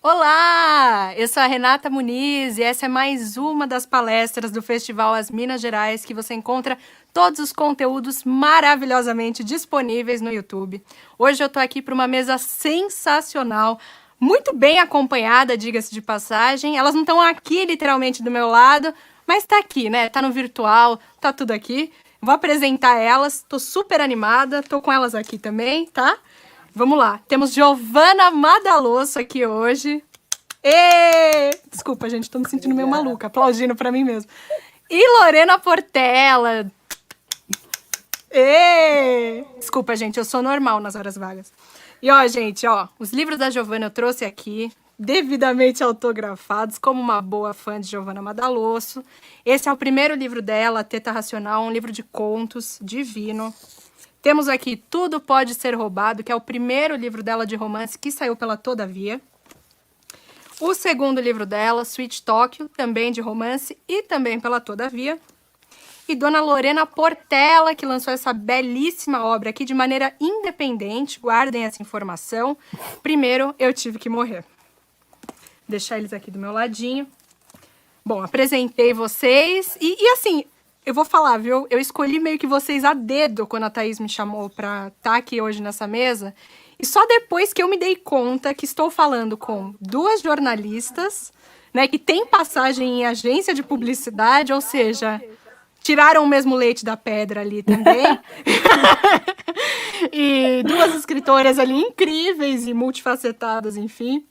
Olá! Eu sou a Renata Muniz e essa é mais uma das palestras do Festival As Minas Gerais, que você encontra todos os conteúdos maravilhosamente disponíveis no YouTube. Hoje eu tô aqui para uma mesa sensacional, muito bem acompanhada, diga-se de passagem. Elas não estão aqui literalmente do meu lado, mas tá aqui, né? Tá no virtual, tá tudo aqui. Vou apresentar elas, tô super animada, tô com elas aqui também, tá? Vamos lá, temos Giovana Madalosso aqui hoje. Desculpa, gente, tô me sentindo meio Obrigada. maluca, aplaudindo pra mim mesmo. E Lorena Portela. Desculpa, gente, eu sou normal nas horas vagas. E ó, gente, ó, os livros da Giovana eu trouxe aqui, devidamente autografados, como uma boa fã de Giovana Madalosso. Esse é o primeiro livro dela, Teta Racional, um livro de contos divino. Temos aqui Tudo Pode Ser Roubado, que é o primeiro livro dela de romance que saiu pela Todavia. O segundo livro dela, Sweet Tóquio, também de romance e também pela Todavia. E Dona Lorena Portela, que lançou essa belíssima obra aqui de maneira independente. Guardem essa informação. Primeiro, Eu Tive Que Morrer. Deixar eles aqui do meu ladinho. Bom, apresentei vocês. E assim, eu vou falar, viu? Eu escolhi meio que vocês a dedo quando a Thaís me chamou pra estar aqui hoje nessa mesa. E só depois que eu me dei conta que estou falando com duas jornalistas, né, que têm passagem em agência de publicidade, ou seja, tiraram o mesmo leite da pedra ali também. E duas escritoras ali incríveis e multifacetadas, enfim.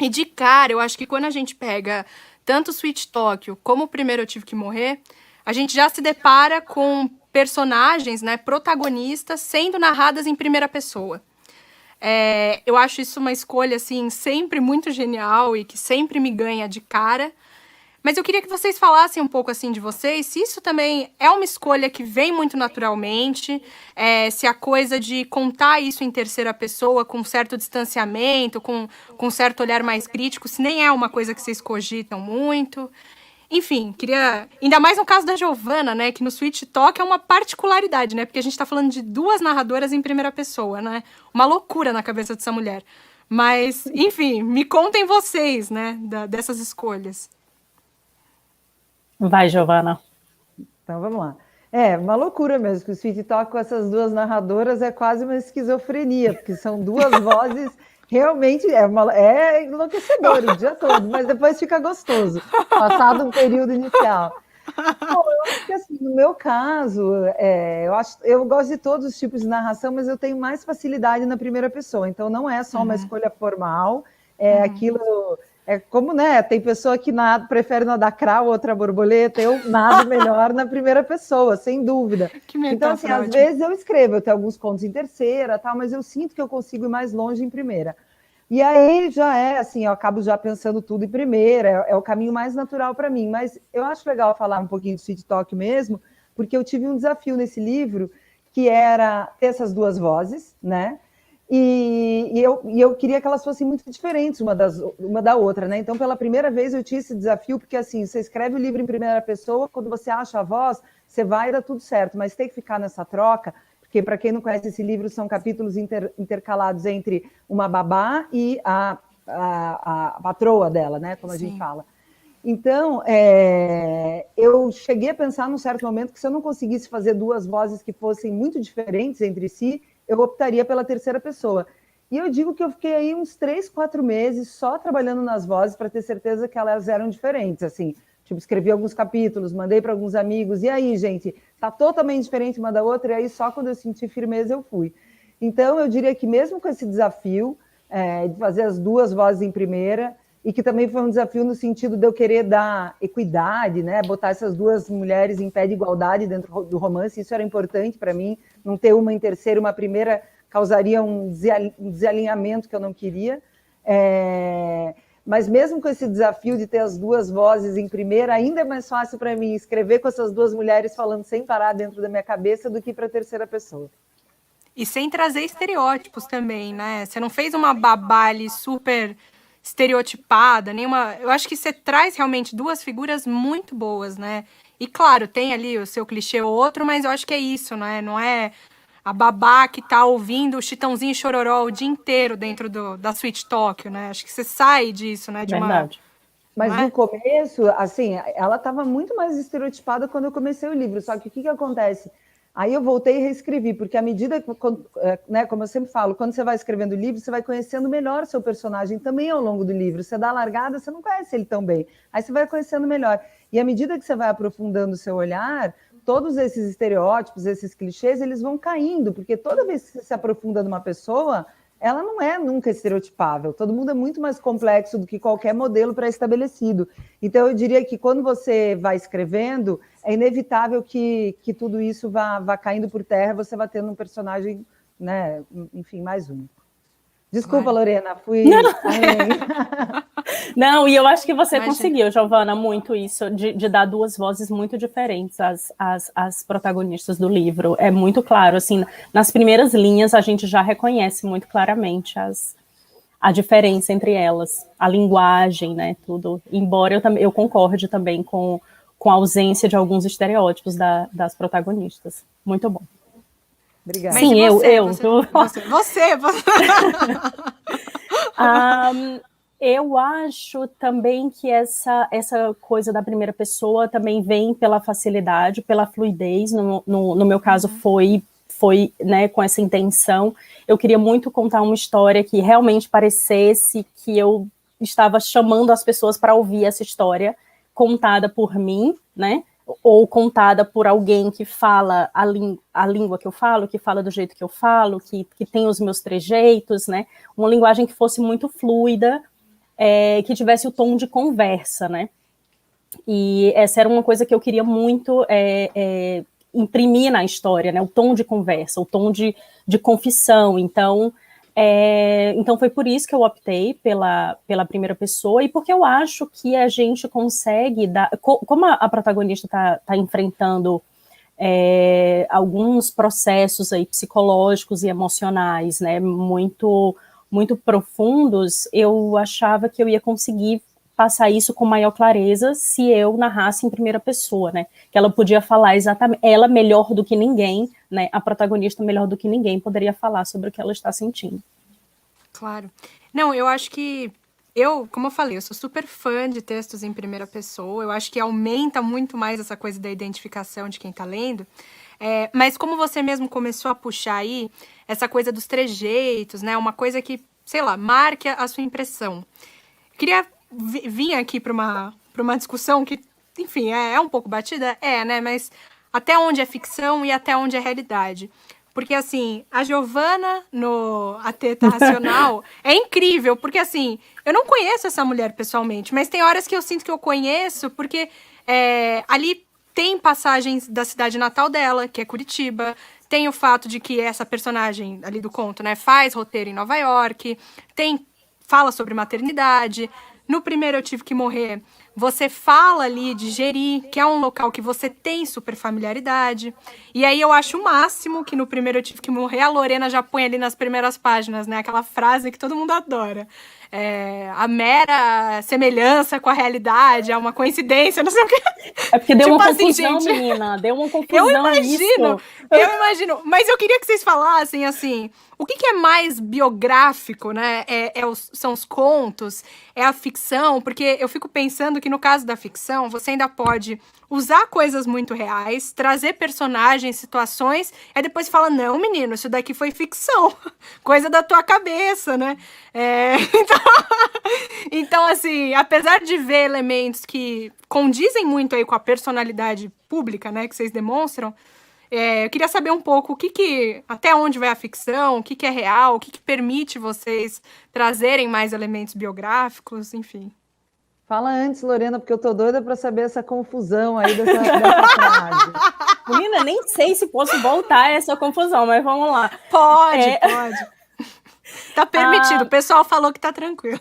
E de cara, eu acho que quando a gente pega tanto Sweet Tóquio como o primeiro Eu Tive Que Morrer, a gente já se depara com personagens, né, protagonistas, sendo narradas em primeira pessoa. Eu acho isso uma escolha, assim, sempre muito genial e que sempre me ganha de cara. Mas eu queria que vocês falassem um pouco, assim, de vocês, se isso também é uma escolha que vem muito naturalmente, se a coisa de contar isso em terceira pessoa, com certo distanciamento, com certo olhar mais crítico, se nem é uma coisa que vocês cogitam muito. Enfim, queria... Ainda mais no caso da Giovana, né? Que no Sweet Talk é uma particularidade, né? Porque a gente tá falando de duas narradoras em primeira pessoa, né? Uma loucura na cabeça dessa mulher. Mas, enfim, me contem vocês, né? Dessas escolhas. Vai, Giovana. Então vamos lá. Uma loucura mesmo, que o Sweet Talk com essas duas narradoras é quase uma esquizofrenia, porque são duas vozes, realmente é enlouquecedor o dia todo, mas depois fica gostoso, passado um período inicial. Bom, eu acho que assim, no meu caso, eu gosto de todos os tipos de narração, mas eu tenho mais facilidade na primeira pessoa, então não é só uma escolha formal, aquilo... como, né, tem pessoa que prefere nadar crawl, outra borboleta, eu nado melhor na primeira pessoa, sem dúvida. Então, assim, às vezes eu escrevo, eu tenho alguns contos em terceira, tal, mas eu sinto que eu consigo ir mais longe em primeira. E aí já assim, eu acabo já pensando tudo em primeira, é o caminho mais natural para mim. Mas eu acho legal falar um pouquinho de Sweet Talk mesmo, porque eu tive um desafio nesse livro, que era ter essas duas vozes, né? E eu queria que elas fossem muito diferentes uma da outra, né? Então, pela primeira vez eu tinha esse desafio, porque assim, você escreve o livro em primeira pessoa, quando você acha a voz, você vai e dá tudo certo, mas tem que ficar nessa troca, porque para quem não conhece esse livro, são capítulos intercalados entre uma babá e a patroa dela, né? Como a gente fala. Então, eu cheguei a pensar num certo momento que se eu não conseguisse fazer duas vozes que fossem muito diferentes entre si, eu optaria pela terceira pessoa. E eu digo que eu fiquei aí uns 3, 4 meses só trabalhando nas vozes para ter certeza que elas eram diferentes, assim. Tipo, escrevi alguns capítulos, mandei para alguns amigos, e aí, gente, tá totalmente diferente uma da outra, e aí só quando eu senti firmeza eu fui. Então, eu diria que mesmo com esse desafio de fazer as duas vozes em primeira, e que também foi um desafio no sentido de eu querer dar equidade, né? Botar essas duas mulheres em pé de igualdade dentro do romance, isso era importante para mim, não ter uma em terceira, uma primeira, causaria um desalinhamento que eu não queria. Mas mesmo com esse desafio de ter as duas vozes em primeira, ainda é mais fácil para mim escrever com essas duas mulheres falando sem parar dentro da minha cabeça do que para a terceira pessoa. E sem trazer estereótipos também, né? Você não fez uma babá ali super estereotipada, nenhuma. Eu acho que você traz realmente duas figuras muito boas, né? E claro, tem ali o seu clichê ou outro, mas eu acho que é isso, não é? Não é a babá que tá ouvindo o Chitãozinho e Chororó o dia inteiro dentro da Suíte Tóquio, né? Acho que você sai disso, né? Verdade. Mas não é? no começo, assim, ela estava muito mais estereotipada quando eu comecei o livro. Só que o que acontece? Aí eu voltei e reescrevi, porque à medida, né, como eu sempre falo, quando você vai escrevendo o livro, você vai conhecendo melhor o seu personagem também ao longo do livro. Você dá a largada, você não conhece ele tão bem. Aí você vai conhecendo melhor. E à medida que você vai aprofundando o seu olhar, todos esses estereótipos, esses clichês, eles vão caindo, porque toda vez que você se aprofunda numa pessoa, ela não é nunca estereotipável. Todo mundo é muito mais complexo do que qualquer modelo pré-estabelecido. Então, eu diria que quando você vai escrevendo, é inevitável que tudo isso vá caindo por terra, você vai tendo um personagem, né, enfim, mais único. Desculpa, Lorena, fui além. Não, e eu acho que você conseguiu, Giovana, muito isso, de dar duas vozes muito diferentes às protagonistas do livro. É muito claro, assim, nas primeiras linhas a gente já reconhece muito claramente a diferença entre elas, a linguagem, né, tudo. Embora eu concorde também com a ausência de alguns estereótipos das protagonistas. Muito bom. Obrigada. Sim, Você. Eu acho também que essa coisa da primeira pessoa também vem pela facilidade, pela fluidez. No meu caso foi, né, com essa intenção. Eu queria muito contar uma história que realmente parecesse que eu estava chamando as pessoas para ouvir essa história contada por mim, né? Ou contada por alguém que fala a língua que eu falo, que fala do jeito que eu falo, que tem os meus trejeitos, né? Uma linguagem que fosse muito fluida, que tivesse o tom de conversa, né? E essa era uma coisa que eu queria muito imprimir na história, né? O tom de conversa, o tom de confissão. Então foi por isso que eu optei pela primeira pessoa e porque eu acho que a gente consegue dar, como a protagonista está enfrentando alguns processos aí psicológicos e emocionais, né, muito profundos, eu achava que eu ia conseguir passar isso com maior clareza se eu narrasse em primeira pessoa, né? Que ela podia falar exatamente, ela melhor do que ninguém, né? A protagonista melhor do que ninguém poderia falar sobre o que ela está sentindo. Claro. Não, eu acho que como eu falei, eu sou super fã de textos em primeira pessoa, eu acho que aumenta muito mais essa coisa da identificação de quem tá lendo, mas como você mesmo começou a puxar aí, essa coisa dos trejeitos, né, uma coisa que, sei lá, marque a sua impressão. Eu queria vir aqui para uma discussão que, enfim, é um pouco batida, né, mas até onde é ficção e até onde é realidade. Porque, assim, a Giovana no A Teta Racional é incrível, porque, assim, eu não conheço essa mulher pessoalmente, mas tem horas que eu sinto que eu conheço, porque ali tem passagens da cidade natal dela, que é Curitiba, tem o fato de que essa personagem ali do conto, né, faz roteiro em Nova York, fala sobre maternidade. No primeiro Eu Tive Que Morrer, você fala ali de Jeri, que é um local que você tem super familiaridade. E aí eu acho o máximo que no primeiro Eu Tive Que Morrer, a Lorena já põe ali nas primeiras páginas, né? Aquela frase que todo mundo adora. A mera semelhança com a realidade é uma coincidência, não sei o quê. É porque deu tipo uma assim, confusão, gente, menina. Deu uma confusão. Eu imagino. Mas eu queria que vocês falassem, assim, o que é mais biográfico, né? São os contos? É a ficção? Porque eu fico pensando que no caso da ficção, você ainda pode usar coisas muito reais, trazer personagens, situações, e depois fala, não, menino, isso daqui foi ficção. Coisa da tua cabeça, né? Então, assim, apesar de ver elementos que condizem muito aí com a personalidade pública, né, que vocês demonstram, eu queria saber um pouco até onde vai a ficção, o que é real, o que permite vocês trazerem mais elementos biográficos, enfim. Fala antes, Lorena, porque eu tô doida para saber essa confusão aí dessa frase. Menina, nem sei se posso voltar a essa confusão, mas vamos lá. Pode. Tá permitido, o pessoal falou que tá tranquilo.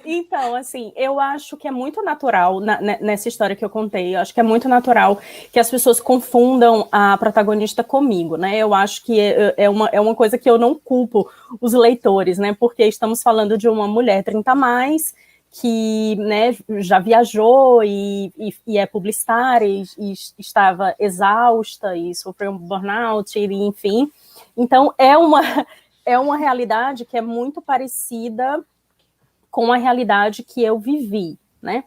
Então, assim, eu acho que é muito natural, nessa história que eu contei, eu acho que é muito natural que as pessoas confundam a protagonista comigo, né? Eu acho que é uma coisa que eu não culpo os leitores, né? Porque estamos falando de uma mulher 30 a mais, que, né, já viajou e é publicitária e estava exausta e sofreu um burnout, enfim. Então, é uma realidade que é muito parecida com a realidade que eu vivi, né?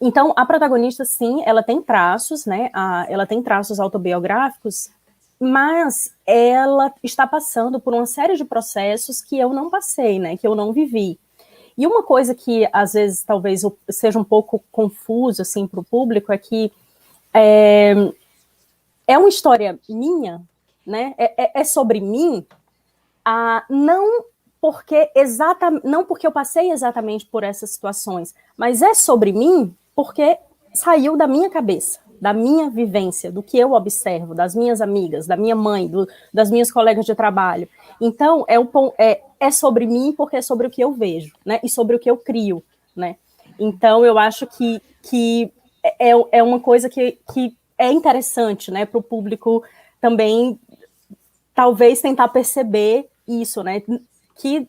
Então, a protagonista, sim, ela tem traços, né? Ela tem traços autobiográficos, mas ela está passando por uma série de processos que eu não passei, né? Que eu não vivi. E uma coisa que, às vezes, talvez seja um pouco confuso, assim, para o público, é que é uma história minha, né? É sobre mim, não porque eu passei exatamente por essas situações, mas é sobre mim porque saiu da minha cabeça, da minha vivência, do que eu observo, das minhas amigas, da minha mãe, das minhas colegas de trabalho. Então, é sobre mim porque é sobre o que eu vejo, né? E sobre o que eu crio, né? Então, eu acho que é uma coisa que é interessante, né? Para o público também, talvez, tentar perceber isso, né? Que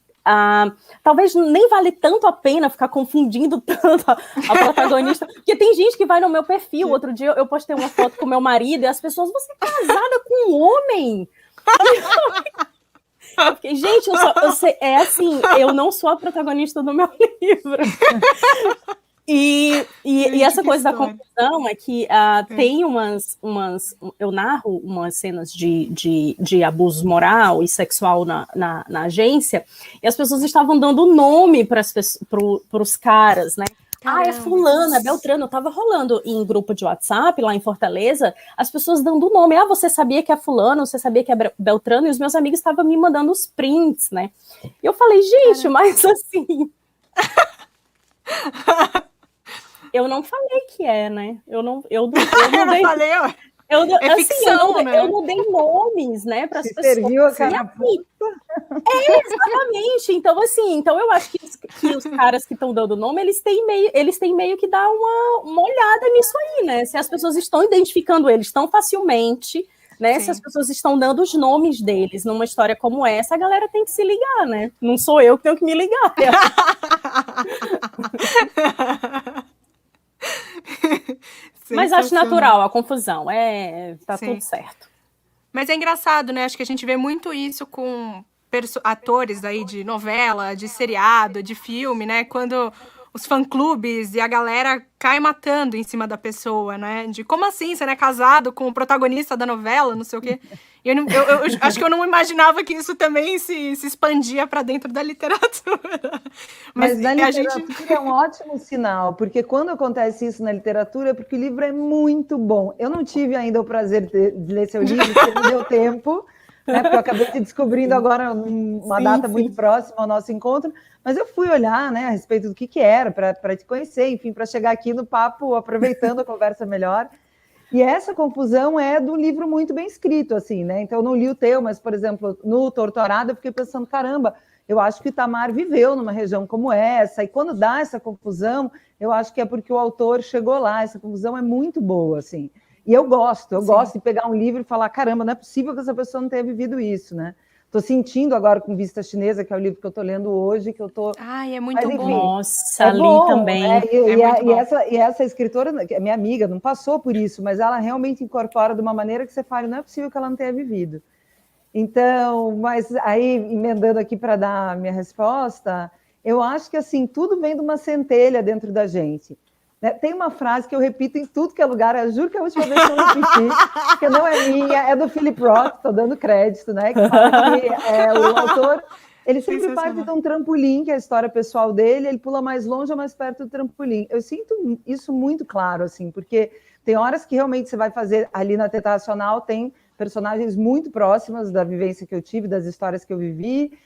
talvez nem vale tanto a pena ficar confundindo tanto a protagonista, porque tem gente que vai no meu perfil. Outro dia eu postei uma foto com meu marido e as pessoas, você é casada com um homem? Eu fiquei, gente, é assim, eu não sou a protagonista do meu livro. E essa coisa da confusão é que tem eu narro umas cenas de abuso moral e sexual na agência, e as pessoas estavam dando nome para os caras, né? É fulana, é Beltrano. Eu tava rolando em grupo de WhatsApp lá em Fortaleza, as pessoas dando nome. Você sabia que é fulano, você sabia que é Beltrano, e os meus amigos estavam me mandando os prints, né? E eu falei, gente, mas assim... Eu não falei que né? Eu não dei, falei, ó. Assim, ficção, né? Eu não dei nomes, né, para as pessoas. Serviu a carapuça. Exatamente. Então, assim, eu acho que os caras que estão dando nome, eles têm meio que dar uma olhada nisso aí, né? Se as pessoas estão identificando eles tão facilmente, né? Sim. Se as pessoas estão dando os nomes deles numa história como essa, a galera tem que se ligar, né? Não sou eu que tenho que me ligar. Mas acho natural a confusão, tá Sim. Tudo certo. Mas é engraçado, né? Acho que a gente vê muito isso com atores aí de novela, de seriado, de filme, né? Quando os fã-clubes e a galera cai matando em cima da pessoa, né? De como assim, você não é casado com o protagonista da novela, não sei o quê. Eu acho que eu não imaginava que isso também se expandia para dentro da literatura. Mas na literatura é um ótimo sinal, porque quando acontece isso na literatura é porque o livro é muito bom. Eu não tive ainda o prazer de ler seu livro, porque não deu tempo, né? Porque eu acabei de descobrindo agora uma data muito próxima ao nosso encontro, mas eu fui olhar, né, a respeito do que era, para te conhecer, enfim, para chegar aqui no papo, aproveitando a conversa melhor. E essa confusão é de um livro muito bem escrito, assim, né? Então, eu não li o teu, mas, por exemplo, no Torturado, eu fiquei pensando, caramba, eu acho que o Itamar viveu numa região como essa, e quando dá essa confusão, eu acho que é porque o autor chegou lá, essa confusão é muito boa, assim. E eu gosto de pegar um livro e falar, caramba, não é possível que essa pessoa não tenha vivido isso, né? Estou sentindo agora com Vista Chinesa, que é o livro que eu estou lendo hoje, que eu estou... Ai, é muito bom. Nossa, ali também. Né? E essa escritora, que é minha amiga, não passou por isso, mas ela realmente incorpora de uma maneira que você fala, não é possível que ela não tenha vivido. Então, mas aí, emendando aqui para dar a minha resposta, eu acho que, assim, tudo vem de uma centelha dentro da gente. Né? Tem uma frase que eu repito em tudo que é lugar, eu juro que é a última vez que eu repeti, que não é minha, é do Philip Roth, estou dando crédito, né? Que fala que o autor, ele sempre parte de um trampolim, que é a história pessoal dele, ele pula mais longe ou mais perto do trampolim. Eu sinto isso muito claro, assim, porque tem horas que realmente você vai fazer ali na Teta Racional, tem personagens muito próximas da vivência que eu tive, das histórias que eu vivi.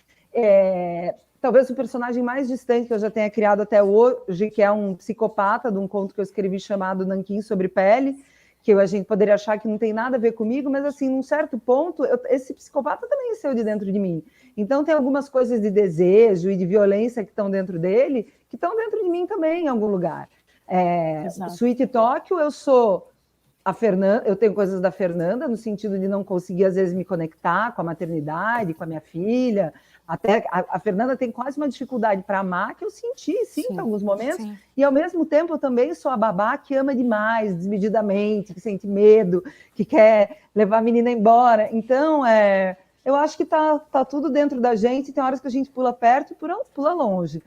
Talvez o personagem mais distante que eu já tenha criado até hoje, que é um psicopata, de um conto que eu escrevi chamado Nanquim sobre Pele, que a gente poderia achar que não tem nada a ver comigo, mas, assim, num certo ponto, esse psicopata também saiu de dentro de mim. Então, tem algumas coisas de desejo e de violência que estão dentro dele, que estão dentro de mim também, em algum lugar. Sweet Tóquio, eu sou a Fernanda, eu tenho coisas da Fernanda, no sentido de não conseguir, às vezes, me conectar com a maternidade, com a minha filha. Até a Fernanda tem quase uma dificuldade para amar, que eu senti, sim, em alguns momentos. Sim. E, ao mesmo tempo, eu também sou a babá que ama demais, desmedidamente, que sente medo, que quer levar a menina embora. Então, eu acho que tá tudo dentro da gente, tem horas que a gente pula perto e pula longe.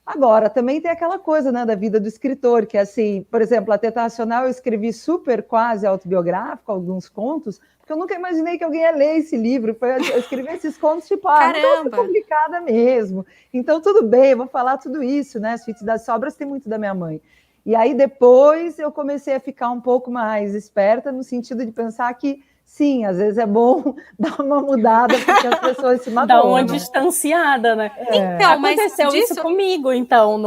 Agora, também tem aquela coisa, né, da vida do escritor, que assim, por exemplo, a Teta Racional eu escrevi super quase autobiográfico, alguns contos, porque eu nunca imaginei que alguém ia ler esse livro. Eu escrevi esses contos, tipo, não tô complicada mesmo. Então, tudo bem, eu vou falar tudo isso, né? Suíte das Sobras tem muito da minha mãe. E aí, depois, eu comecei a ficar um pouco mais esperta, no sentido de pensar que, sim, às vezes é bom dar uma mudada, porque as pessoas se matam. Dar uma distanciada, né? Então, aconteceu isso comigo, então,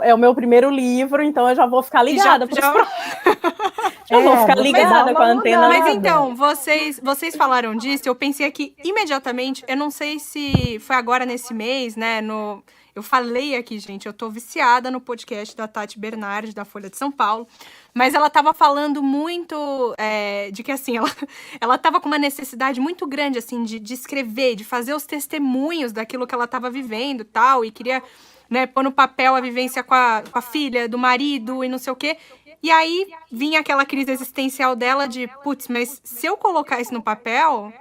é o meu primeiro livro, então eu já vou ficar ligada. Já vou ficar ligada com a antena. Mas então, vocês falaram disso, eu pensei aqui imediatamente, eu não sei se foi agora nesse mês, né, eu falei aqui, gente, eu tô viciada no podcast da Tati Bernardi, da Folha de São Paulo, mas ela tava falando muito de que, assim, ela tava com uma necessidade muito grande, assim, de escrever, de fazer os testemunhos daquilo que ela tava vivendo e tal, e queria, né, pôr no papel a vivência com a filha, do marido e não sei o quê. E aí vinha aquela crise existencial dela de, putz, mas se eu colocar isso no papel,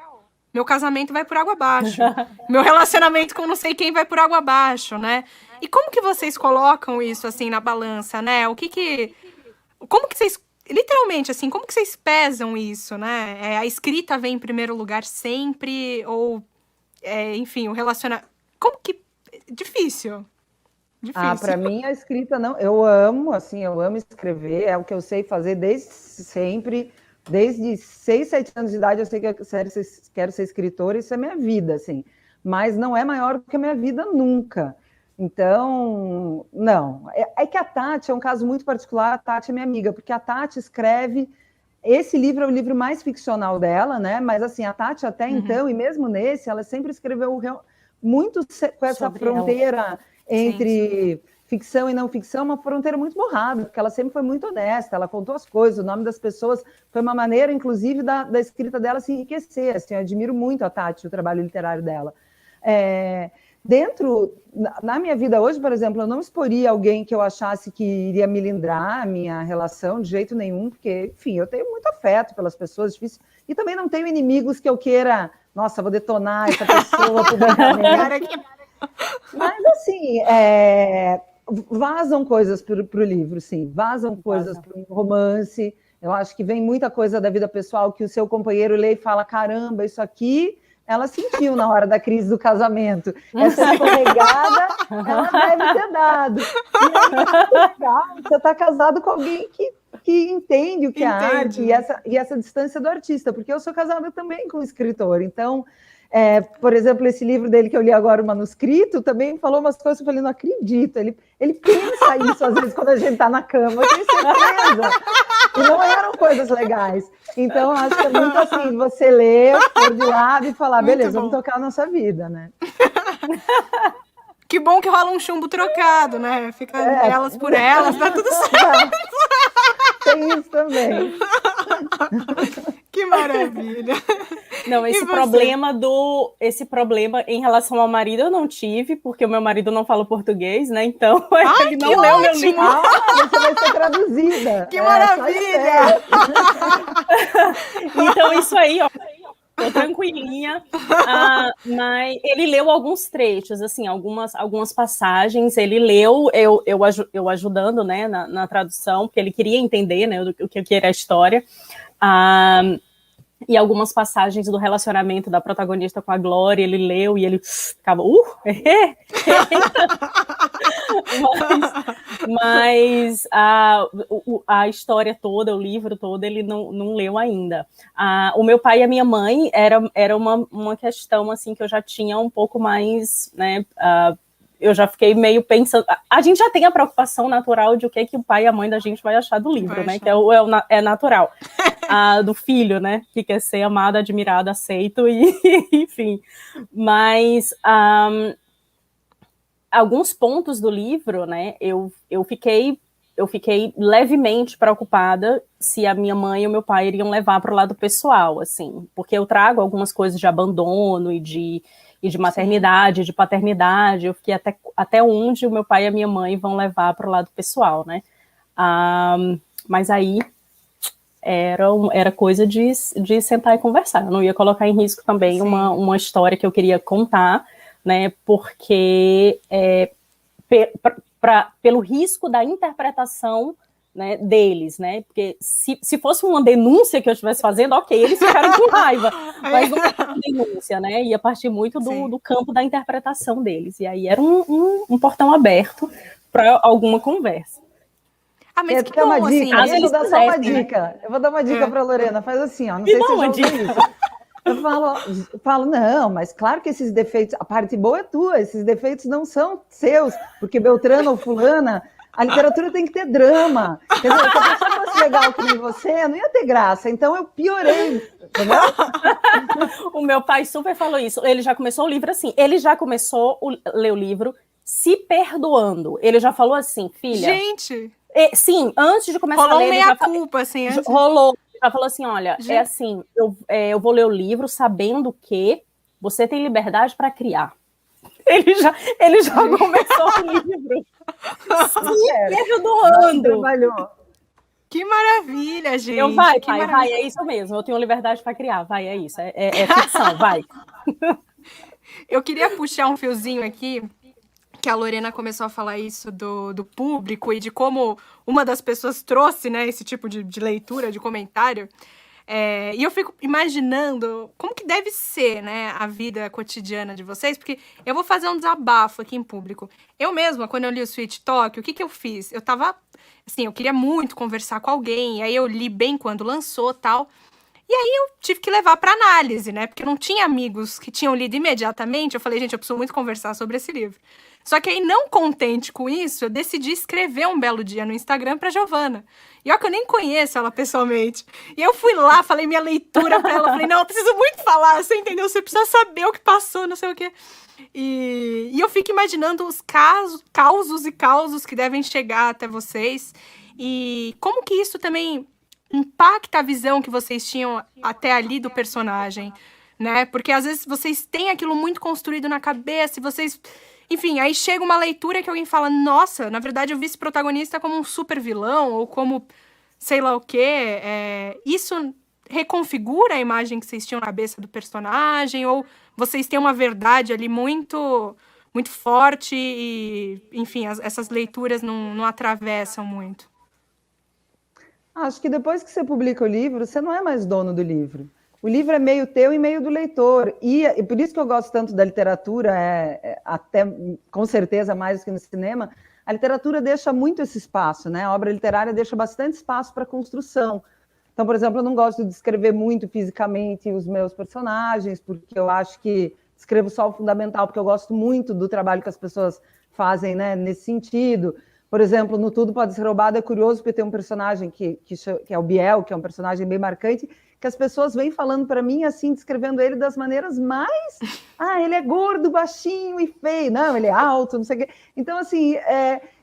meu casamento vai por água abaixo. Meu relacionamento com não sei quem vai por água abaixo, né? E como que vocês colocam isso, assim, na balança, né? Como que vocês, literalmente, assim, como que vocês pesam isso, né? A escrita vem em primeiro lugar sempre? Ou, enfim, o relacionamento... Como que... Difícil. Para mim a escrita não, eu amo escrever, é o que eu sei fazer desde sempre, desde 6, 7 anos de idade eu sei que eu quero ser escritora, isso é minha vida, assim, mas não é maior do que a minha vida nunca. Então, não. É que a Tati é um caso muito particular, a Tati é minha amiga, porque a Tati escreve, esse livro é o livro mais ficcional dela, né, mas assim, a Tati até então, e mesmo nesse, ela sempre escreveu muito com essa sobre fronteira... Ela. Entre ficção e não ficção, uma fronteira muito borrada, porque ela sempre foi muito honesta, ela contou as coisas, o nome das pessoas, foi uma maneira, inclusive, da escrita dela se enriquecer, assim, eu admiro muito a Tati, o trabalho literário dela. Na minha vida hoje, por exemplo, eu não exporia alguém que eu achasse que iria me lindrar a minha relação, de jeito nenhum, porque, enfim, eu tenho muito afeto pelas pessoas, difícil, e também não tenho inimigos que eu queira, nossa, vou detonar essa pessoa publicamente. Mas, assim, vazam coisas para o livro, sim. Vazam coisas para o romance. Eu acho que vem muita coisa da vida pessoal que o seu companheiro lê e fala, caramba, isso aqui ela sentiu na hora da crise do casamento. Essa escorregada, ela deve ter dado. E é legal, você está casado com alguém que entende o que é arte e essa distância do artista, porque eu sou casada também com um escritor, então... por exemplo, esse livro dele que eu li agora, o manuscrito, também falou umas coisas que eu falei, não acredito, ele pensa isso às vezes quando a gente está na cama, eu tenho certeza, e não eram coisas legais. Então, acho que é muito assim, você ler, pôr de lado e falar, muito beleza, vamos tocar a nossa vida, né? Que bom que rola um chumbo trocado, né? Fica elas por elas, tá tudo certo. Tem isso também. Que maravilha. Não, esse problema em relação ao marido eu não tive, porque o meu marido não fala português, né? Então ele não leu meu livro. Você vai ser traduzida. Que maravilha! Então isso aí, ó. Tô tranquilinha, mas ele leu alguns trechos, assim, algumas passagens, ele leu, eu ajudando, né, na tradução, porque ele queria entender, né, o que era a história, e algumas passagens do relacionamento da protagonista com a Glória, ele leu e ele ficava, mas a história toda, o livro todo, ele não leu ainda. O meu pai e a minha mãe era uma questão assim que eu já tinha um pouco mais, né? Eu já fiquei meio pensando. A gente já tem a preocupação natural de o que o pai e a mãe da gente vai achar do livro, né? Que é natural. Do filho, né? Que quer ser amado, admirado, aceito, e enfim. Mas alguns pontos do livro, né? Eu fiquei eu fiquei levemente preocupada se a minha mãe e o meu pai iriam levar para o lado pessoal, assim, porque eu trago algumas coisas de abandono e de maternidade, de paternidade. Eu fiquei até onde o meu pai e a minha mãe vão levar para o lado pessoal, né? Mas aí era coisa de sentar e conversar. Eu não ia colocar em risco também uma história que eu queria contar, né? Porque pelo risco da interpretação, né, deles, né? Porque se fosse uma denúncia que eu estivesse fazendo, ok, eles ficaram com raiva, mas não era uma denúncia, né? Ia partir muito do campo da interpretação deles. E aí era um portão aberto para alguma conversa. Mas que bom, uma dica, assim, eu vou dar só uma dica. Eu vou dar uma dica para a Lorena. Faz assim, ó, não sei se você já ouviu isso. Eu falo, não, mas claro que esses defeitos, a parte boa é tua, esses defeitos não são seus, porque Beltrano ou fulana, a literatura tem que ter drama. Quer dizer, se a pessoa fosse legal que nem você, não ia ter graça, então eu piorei, entendeu? O meu pai super falou isso, ele já começou o livro assim, ele já começou a ler o livro se perdoando, ele já falou assim, filha... Gente! Sim, antes de começar a ler... Rolou meia culpa, assim, antes... Rolou. Ela falou assim, olha, é assim, eu vou ler o livro sabendo que você tem liberdade para criar. Ele já começou o livro se perdoando. Que maravilha, gente. Vai, é isso mesmo, eu tenho liberdade para criar, vai, é isso, é ficção, vai. Eu queria puxar um fiozinho aqui, que a Lorena começou a falar isso do público e de como uma das pessoas trouxe, né, esse tipo de leitura, de comentário. E eu fico imaginando como que deve ser, né, a vida cotidiana de vocês, porque eu vou fazer um desabafo aqui em público. Eu mesma, quando eu li o Sweet Talk, o que eu fiz? Eu tava, assim, eu queria muito conversar com alguém, aí eu li bem quando lançou e tal. E aí eu tive que levar para análise, né? Porque eu não tinha amigos que tinham lido imediatamente. Eu falei, gente, eu preciso muito conversar sobre esse livro. Só que aí, não contente com isso, eu decidi escrever um belo dia no Instagram pra Giovana. E olha que eu nem conheço ela pessoalmente. E eu fui lá, falei minha leitura pra ela. Falei, não, eu preciso muito falar, você entendeu? Você precisa saber o que passou, não sei o quê. E eu fico imaginando os causos e causos que devem chegar até vocês. E como que isso também impacta a visão que vocês tinham até ali do personagem, né? Porque às vezes vocês têm aquilo muito construído na cabeça e vocês... Enfim, aí chega uma leitura que alguém fala, nossa, na verdade eu vi esse protagonista como um super vilão ou como sei lá o quê. Isso reconfigura a imagem que vocês tinham na cabeça do personagem ou vocês têm uma verdade ali muito, muito forte e, enfim, essas leituras não atravessam muito? Acho que depois que você publica o livro, você não é mais dono do livro. O livro é meio teu e meio do leitor. E por isso que eu gosto tanto da literatura, até com certeza mais do que no cinema, a literatura deixa muito esse espaço, né? A obra literária deixa bastante espaço para construção. Então, por exemplo, eu não gosto de descrever muito fisicamente os meus personagens, porque eu acho que escrevo só o fundamental, porque eu gosto muito do trabalho que as pessoas fazem, né, nesse sentido. Por exemplo, no Tudo Pode Ser Roubado é curioso, porque tem um personagem que é o Biel, que é um personagem bem marcante, que as pessoas vêm falando para mim, assim, descrevendo ele das maneiras mais... ele é gordo, baixinho e feio. Não, ele é alto, não sei o quê. Então, assim,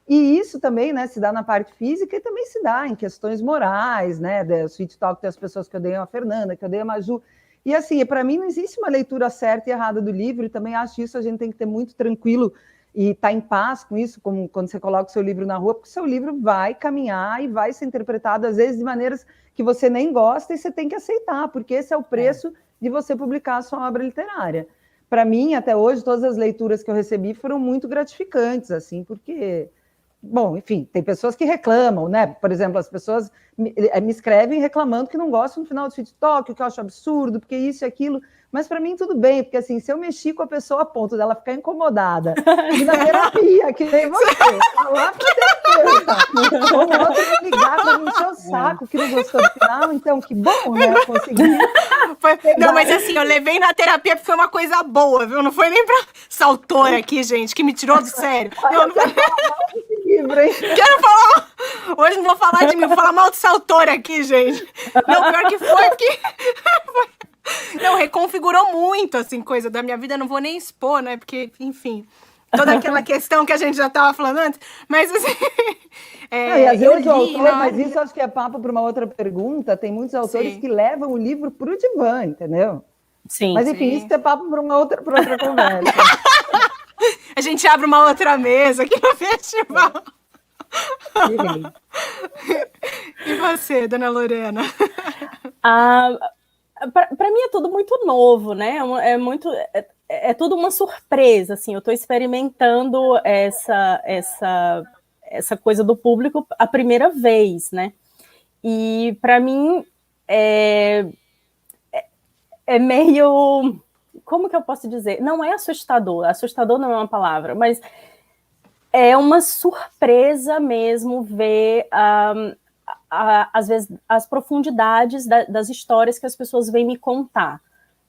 e isso também, né, se dá na parte física e também se dá em questões morais, né, da Sweet Talk, tem as pessoas que odeiam a Fernanda, que odeiam a Maju. E, assim, para mim não existe uma leitura certa e errada do livro, e também acho isso a gente tem que ter muito tranquilo e estar em paz com isso, como quando você coloca o seu livro na rua, porque o seu livro vai caminhar e vai ser interpretado, às vezes, de maneiras que você nem gosta e você tem que aceitar, porque esse é o preço de você publicar a sua obra literária. Para mim, até hoje, todas as leituras que eu recebi foram muito gratificantes, assim, porque... Bom, enfim, tem pessoas que reclamam, né? Por exemplo, as pessoas me escrevem reclamando que não gostam no final do Sweet Talk, que eu acho absurdo, porque isso e aquilo. Mas para mim tudo bem, porque assim, se eu mexi com a pessoa a ponto dela ficar incomodada, e na terapia, que nem você, falar pra terapeuta, ou o outro me ligar para me encher o saco, que não gostou do final, então que bom, né? Eu consegui. Não, mas assim, eu levei na terapia porque foi uma coisa boa, viu? Não foi nem pra essa autora aqui, gente, que me tirou do sério. Eu não... Quero falar. Hoje não vou falar de mim, vou falar mal dessa autora aqui, gente. Não, pior que foi, porque. Não, reconfigurou muito, assim, coisa da minha vida. Não vou nem expor, né? Porque, enfim. toda aquela questão que a gente já estava falando antes, mas assim... E às vezes o autor, na mas isso acho que é papo para uma outra pergunta, tem muitos autores Sim. que levam o livro para o divã, entendeu? Sim. Mas enfim, isso é papo para outra conversa. A gente abre uma outra mesa aqui no festival. E você, dona Lorena? Para mim é tudo muito novo, né? É tudo uma surpresa, assim. Eu estou experimentando essa coisa do público a primeira vez, né? E para mim é meio, como que eu posso dizer? Não é assustador não é uma palavra, mas é uma surpresa mesmo ver às vezes as profundidades das histórias que as pessoas vêm me contar,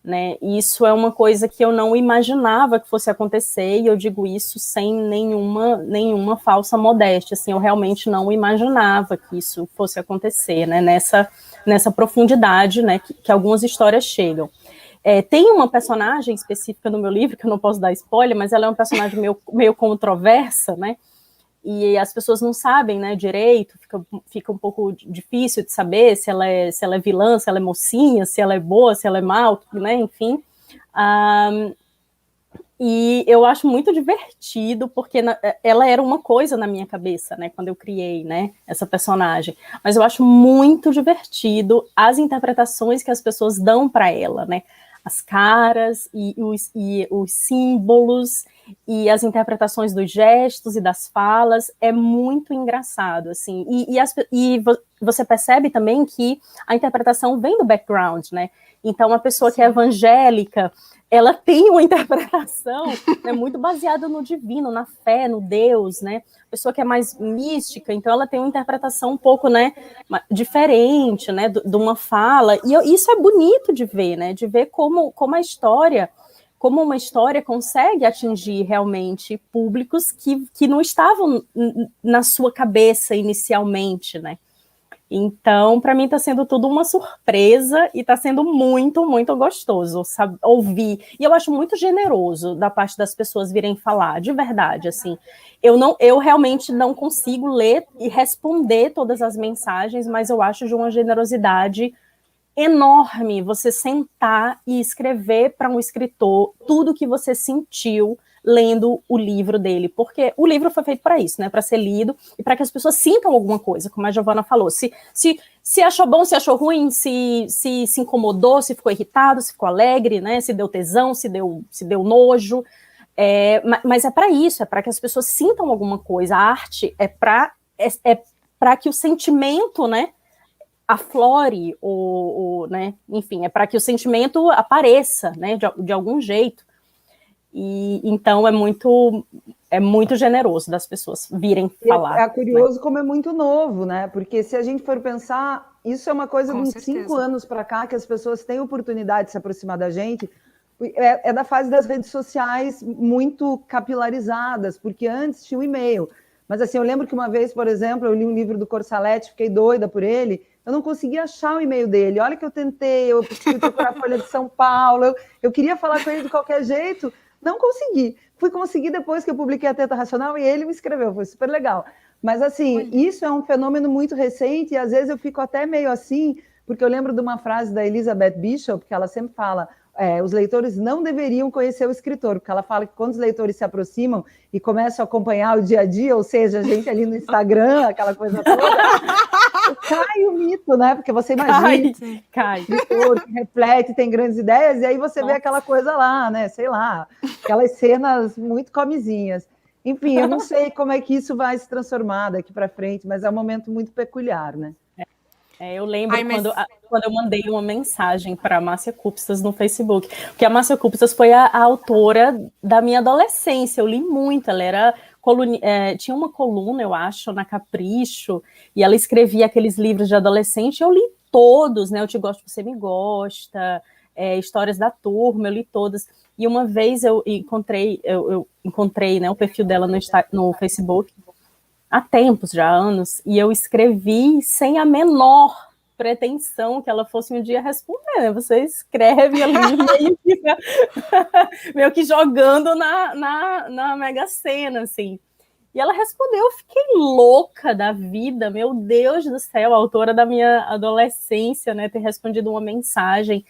né? Isso é uma coisa que eu não imaginava que fosse acontecer, e eu digo isso sem nenhuma falsa modéstia, assim, eu realmente não imaginava que isso fosse acontecer, né? Nessa profundidade, né, que algumas histórias chegam. Tem uma personagem específica no meu livro, que eu não posso dar spoiler, mas ela é uma personagem meio controversa, né? E as pessoas não sabem, né, direito, fica um pouco difícil de saber se ela é vilã, se ela é mocinha, se ela é boa, se ela é mal, né, enfim. E eu acho muito divertido, porque ela era uma coisa na minha cabeça, né, quando eu criei, né, essa personagem. Mas eu acho muito divertido as interpretações que as pessoas dão para ela, né, as caras e os símbolos e as interpretações dos gestos e das falas. É muito engraçado, assim. E você percebe também que a interpretação vem do background, né? Então, uma pessoa que é evangélica, ela tem uma interpretação, né, muito baseada no divino, na fé, no Deus, né? A pessoa que é mais mística, então ela tem uma interpretação um pouco, né, diferente, né, de uma fala. E isso é bonito de ver, né? De ver como uma história consegue atingir realmente públicos que não estavam na sua cabeça inicialmente, né? Então, para mim está sendo tudo uma surpresa e está sendo muito, muito gostoso, sabe, ouvir. E eu acho muito generoso da parte das pessoas virem falar, de verdade, assim. Eu realmente não consigo ler e responder todas as mensagens, mas eu acho de uma generosidade enorme você sentar e escrever para um escritor tudo que você sentiu lendo o livro dele, porque o livro foi feito para isso, né, para ser lido e para que as pessoas sintam alguma coisa, como a Giovana falou, se achou bom, se achou ruim, se incomodou, se ficou irritado, se ficou alegre, né, se deu tesão, se deu nojo, mas é para isso, é para que as pessoas sintam alguma coisa. A arte é para que o sentimento, né, aflore, né, enfim, é para que o sentimento apareça, né, de algum jeito. E então é muito generoso das pessoas virem falar. É curioso, né, como é muito novo, né? Porque se a gente for pensar, isso é uma coisa de uns 5 anos para cá que as pessoas têm oportunidade de se aproximar da gente. É da fase das redes sociais muito capilarizadas, porque antes tinha o e-mail. Mas assim, eu lembro que uma vez, por exemplo, eu li um livro do Corsaletti, fiquei doida por ele, eu não conseguia achar o e-mail dele. Olha que eu tentei, eu fui procurar a Folha de São Paulo, eu queria falar com ele de qualquer jeito, não consegui. Fui conseguir depois que eu publiquei a Teta Racional e ele me escreveu, foi super legal. Mas assim, isso é um fenômeno muito recente e às vezes eu fico até meio assim, porque eu lembro de uma frase da Elizabeth Bishop, que ela sempre fala, os leitores não deveriam conhecer o escritor, porque ela fala que quando os leitores se aproximam e começam a acompanhar o dia a dia, ou seja, a gente ali no Instagram, aquela coisa toda, cai o mito, né? Porque você imagina, cai. Escritor que reflete, tem grandes ideias, e aí você vê aquela coisa lá, né? Sei lá, aquelas cenas muito comizinhas. Enfim, eu não sei como é que isso vai se transformar daqui para frente, mas é um momento muito peculiar, né? Eu lembro quando eu mandei uma mensagem para a Márcia Kupstas no Facebook, porque a Márcia Kupstas foi a autora da minha adolescência, eu li muito, ela era tinha uma coluna, eu acho, na Capricho, e ela escrevia aqueles livros de adolescente, eu li todos, né, Eu Te Gosto, Você Me Gosta, Histórias da Turma, eu li todas, e uma vez eu encontrei, né, o perfil dela no Facebook, há tempos, já há anos, e eu escrevi sem a menor pretensão que ela fosse um dia responder, né? Você escreve ali meio que jogando na Mega Sena, assim. E ela respondeu, eu fiquei louca da vida, meu Deus do céu, a autora da minha adolescência, né, ter respondido uma mensagem.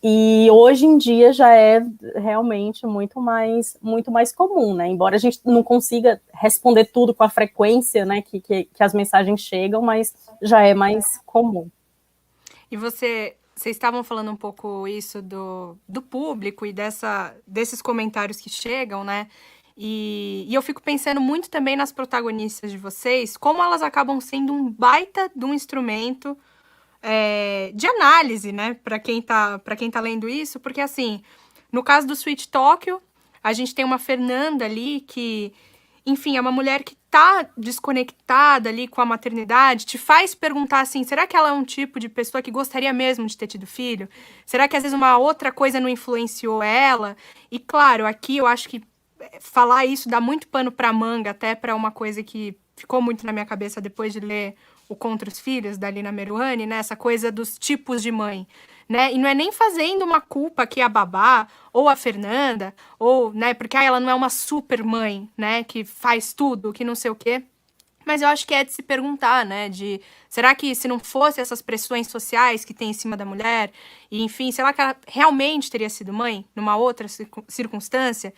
E hoje em dia já é realmente muito mais comum, né? Embora a gente não consiga responder tudo com a frequência, né, que as mensagens chegam, mas já é mais comum. E vocês estavam falando um pouco isso do público e desses comentários que chegam, né? E eu fico pensando muito também nas protagonistas de vocês, como elas acabam sendo um baita de um instrumento de análise, né, para quem tá lendo isso, porque assim, no caso do Sweet Tokyo, a gente tem uma Fernanda ali que, enfim, é uma mulher que tá desconectada ali com a maternidade, te faz perguntar assim, será que ela é um tipo de pessoa que gostaria mesmo de ter tido filho? Será que às vezes uma outra coisa não influenciou ela? E claro, aqui eu acho que falar isso dá muito pano pra manga, até para uma coisa que ficou muito na minha cabeça depois de ler o Contra os Filhos, da Lina Meruane, né? Essa coisa dos tipos de mãe, né? E não é nem fazendo uma culpa que a babá, ou a Fernanda, ou, né? Porque ela não é uma super mãe, né? Que faz tudo, que não sei o quê. Mas eu acho que é de se perguntar, né? Será que se não fosse essas pressões sociais que tem em cima da mulher, e enfim, será que ela realmente teria sido mãe numa outra circunstância?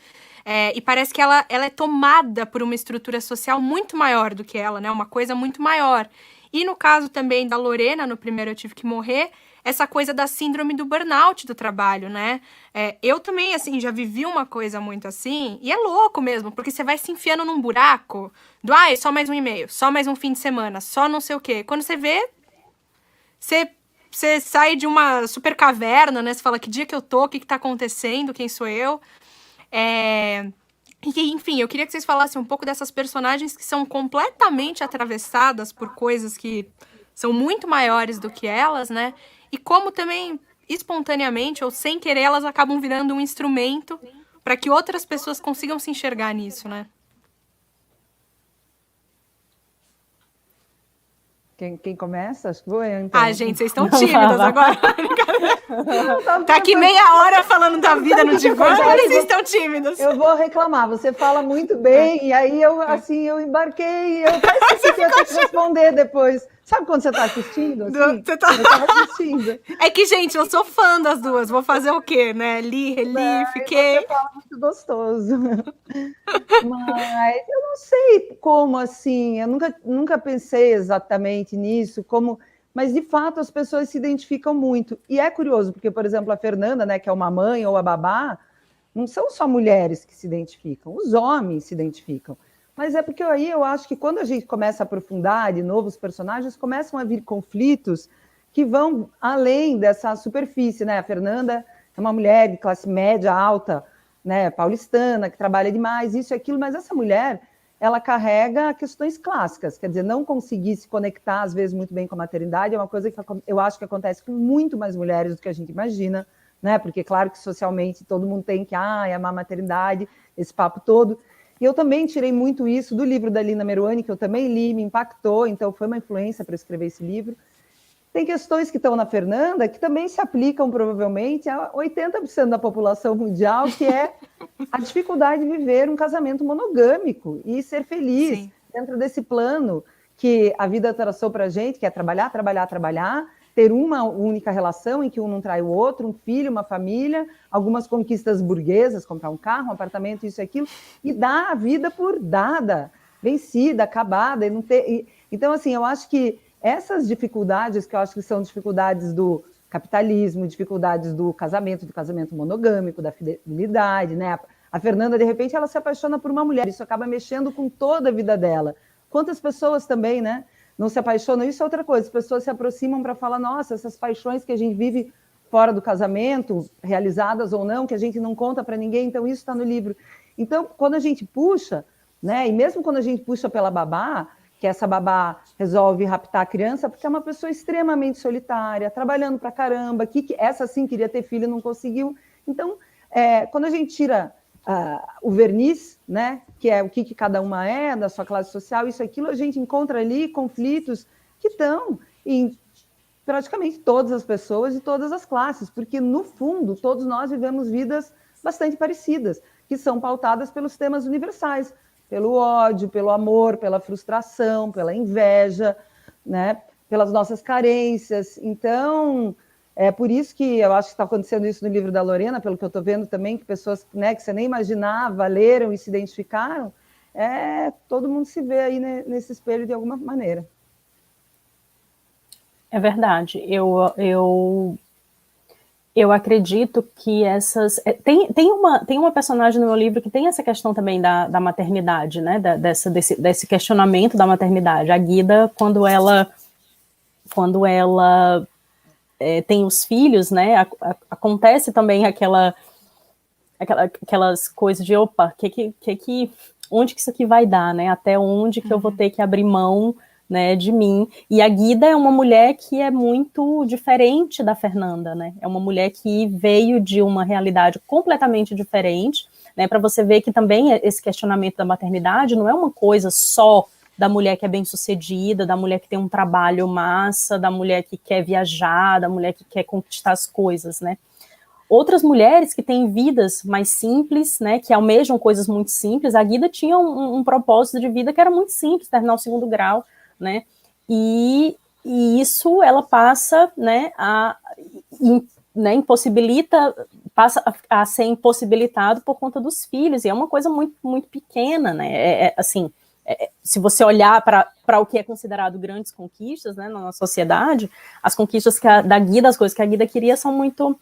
E parece que ela é tomada por uma estrutura social muito maior do que ela, né? Uma coisa muito maior. E no caso também da Lorena, no primeiro Eu Tive Que Morrer, essa coisa da síndrome do burnout do trabalho, né? Eu também, assim, já vivi uma coisa muito assim, e é louco mesmo, porque você vai se enfiando num buraco do, só mais um e-mail, só mais um fim de semana, só não sei o quê. Quando você vê, você sai de uma super caverna, né? Você fala, que dia que eu tô, o que tá acontecendo, quem sou eu? E, enfim, eu queria que vocês falassem um pouco dessas personagens que são completamente atravessadas por coisas que são muito maiores do que elas, né? E como também, espontaneamente ou sem querer, elas acabam virando um instrumento para que outras pessoas consigam se enxergar nisso, né? Quem começa? Acho que vou eu, então. Gente, vocês estão tímidas agora. Tá aqui meia hora falando da vida no divã, agora vocês estão tímidas. Eu vou reclamar, você fala muito bem, e aí eu embarquei, eu pensei que ia ter que responder depois. Sabe quando você tá assistindo? Assim? Eu tava assistindo. É que, gente, eu sou fã das duas, vou fazer o quê, né? Li, reli, fiquei... Você fala muito gostoso. Mas eu não sei como, assim, eu nunca pensei exatamente nisso, mas de fato as pessoas se identificam muito. E é curioso, porque, por exemplo, a Fernanda, né, que é uma mãe ou a babá, não são só mulheres que se identificam, os homens se identificam. Mas é porque aí eu acho que quando a gente começa a aprofundar de novos personagens, começam a vir conflitos que vão além dessa superfície, né? A Fernanda é uma mulher de classe média alta, né, paulistana, que trabalha demais, isso e aquilo, mas essa mulher, ela carrega questões clássicas, quer dizer, não conseguir se conectar, às vezes, muito bem com a maternidade, é uma coisa que eu acho que acontece com muito mais mulheres do que a gente imagina, né, porque, claro que socialmente todo mundo tem que, amar a maternidade, esse papo todo, e eu também tirei muito isso do livro da Lina Meruane, que eu também li, me impactou, então foi uma influência para escrever esse livro. Tem questões que estão na Fernanda que também se aplicam, provavelmente, a 80% da população mundial, que é a dificuldade de viver um casamento monogâmico e ser feliz. Sim. Dentro desse plano que a vida traçou para a gente, que é trabalhar, trabalhar, trabalhar, ter uma única relação em que um não trai o outro, um filho, uma família, algumas conquistas burguesas, comprar um carro, um apartamento, isso e aquilo, e dar a vida por dada, vencida, acabada. E não ter... Então, assim, eu acho que essas dificuldades, que eu acho que são dificuldades do capitalismo, dificuldades do casamento monogâmico, da fidelidade, né? A Fernanda, de repente, ela se apaixona por uma mulher, isso acaba mexendo com toda a vida dela. Quantas pessoas também, né, não se apaixonam? Isso é outra coisa, as pessoas se aproximam para falar, nossa, essas paixões que a gente vive fora do casamento, realizadas ou não, que a gente não conta para ninguém, então isso está no livro. Então, quando a gente puxa, né, e mesmo quando a gente puxa pela babá, que essa babá resolve raptar a criança, porque é uma pessoa extremamente solitária, trabalhando pra caramba, que essa sim queria ter filho e não conseguiu. Então, quando a gente tira o verniz, né, que é o que cada uma é, da sua classe social, isso, aquilo, a gente encontra ali conflitos que estão em praticamente todas as pessoas de todas as classes, porque, no fundo, todos nós vivemos vidas bastante parecidas, que são pautadas pelos temas universais, pelo ódio, pelo amor, pela frustração, pela inveja, né? Pelas nossas carências. Então, é por isso que eu acho que está acontecendo isso no livro da Lorena, pelo que eu estou vendo também, que pessoas, né, que você nem imaginava, leram e se identificaram, todo mundo se vê aí nesse espelho de alguma maneira. É verdade. Eu acredito que essas... Tem uma personagem no meu livro que tem essa questão também da maternidade, né? Desse questionamento da maternidade. A Guida, quando ela tem os filhos, né? Acontece também aquelas coisas de, opa, onde que isso aqui vai dar, né? Até onde que eu vou ter que abrir mão, né, de mim. E a Guida é uma mulher que é muito diferente da Fernanda, né? É uma mulher que veio de uma realidade completamente diferente, né? Para você ver que também esse questionamento da maternidade não é uma coisa só da mulher que é bem-sucedida, da mulher que tem um trabalho massa, da mulher que quer viajar, da mulher que quer conquistar as coisas, né? Outras mulheres que têm vidas mais simples, né, que almejam coisas muito simples. A Guida tinha um propósito de vida que era muito simples, terminar o 2º grau, né, e isso ela passa, né, passa a ser impossibilitado por conta dos filhos, e é uma coisa muito, muito pequena, né, assim, se você olhar para o que é considerado grandes conquistas, né, na nossa sociedade, as conquistas da Guida, as coisas que a Guida queria são muito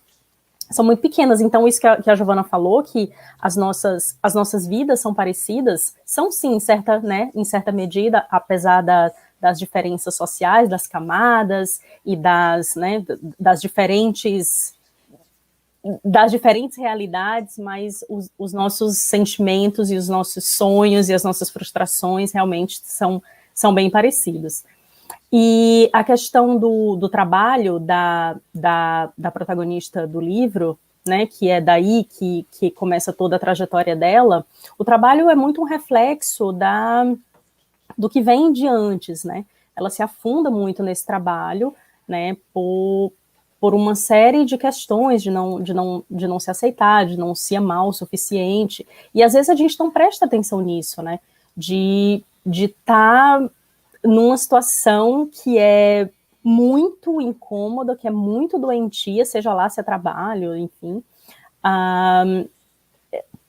pequenas. Então, isso que a Giovana falou, que as nossas vidas são parecidas, são sim, em certa medida, apesar das diferenças sociais, das camadas e das diferentes realidades, mas os nossos sentimentos e os nossos sonhos e as nossas frustrações realmente são bem parecidos. E a questão do trabalho da protagonista do livro, né, que é daí que começa toda a trajetória dela, o trabalho é muito um reflexo do que vem de antes, né? Ela se afunda muito nesse trabalho, né, por uma série de questões de não se aceitar, de não se amar o suficiente, e às vezes a gente não presta atenção nisso, né, de estar numa situação que é muito incômoda, que é muito doentia, seja lá se é trabalho, enfim,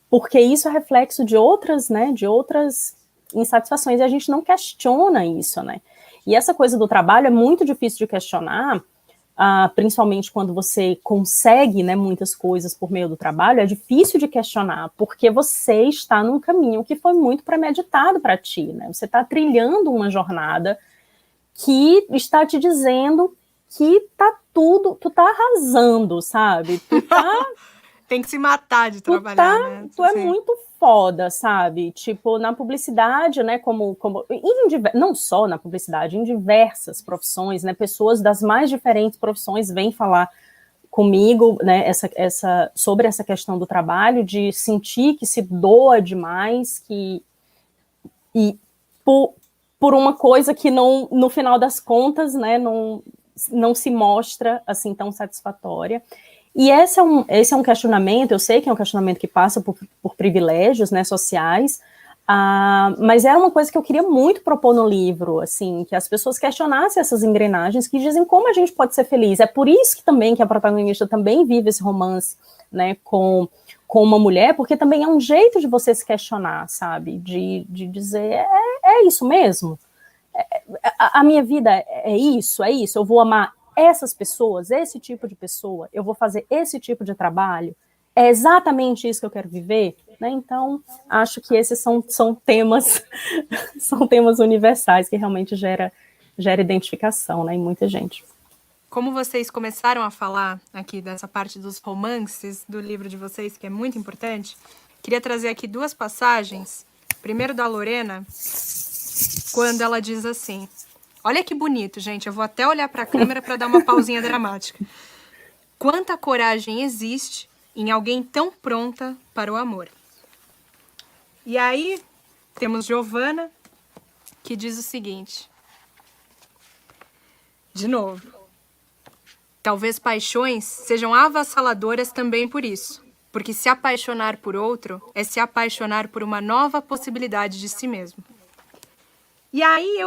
porque isso é reflexo de outras insatisfações, e a gente não questiona isso, né? E essa coisa do trabalho é muito difícil de questionar, principalmente quando você consegue, né, muitas coisas por meio do trabalho, é difícil de questionar, porque você está num caminho que foi muito premeditado para ti, né? Você está trilhando uma jornada que está te dizendo que tu tá arrasando, sabe? Tu tá... Tem que se matar de trabalhar, né? Tu é muito foda, sabe? Tipo, na publicidade, né, não só na publicidade, em diversas profissões, né, pessoas das mais diferentes profissões vêm falar comigo, né, sobre essa questão do trabalho, de sentir que se doa demais, por uma coisa que não, no final das contas, né, não se mostra assim tão satisfatória. E esse é um questionamento, eu sei que é um questionamento que passa por privilégios, né, sociais, mas era uma coisa que eu queria muito propor no livro, assim, que as pessoas questionassem essas engrenagens que dizem como a gente pode ser feliz. É por isso que também que a protagonista também vive esse romance, né, com uma mulher, porque também é um jeito de você se questionar, sabe, de dizer, é isso mesmo? A minha vida é isso, eu vou amar essas pessoas, esse tipo de pessoa, eu vou fazer esse tipo de trabalho, é exatamente isso que eu quero viver, né? Então, acho que esses são temas são temas universais que realmente gera identificação, né, em muita gente. Como vocês começaram a falar aqui dessa parte dos romances do livro de vocês, que é muito importante, queria trazer aqui 2 passagens. Primeiro da Lorena, quando ela diz assim... Olha que bonito, gente. Eu vou até olhar para a câmera para dar uma pausinha dramática. Quanta coragem existe em alguém tão pronta para o amor. E aí, temos Giovana, que diz o seguinte. De novo. Talvez paixões sejam avassaladoras também por isso. Porque se apaixonar por outro é se apaixonar por uma nova possibilidade de si mesmo. E aí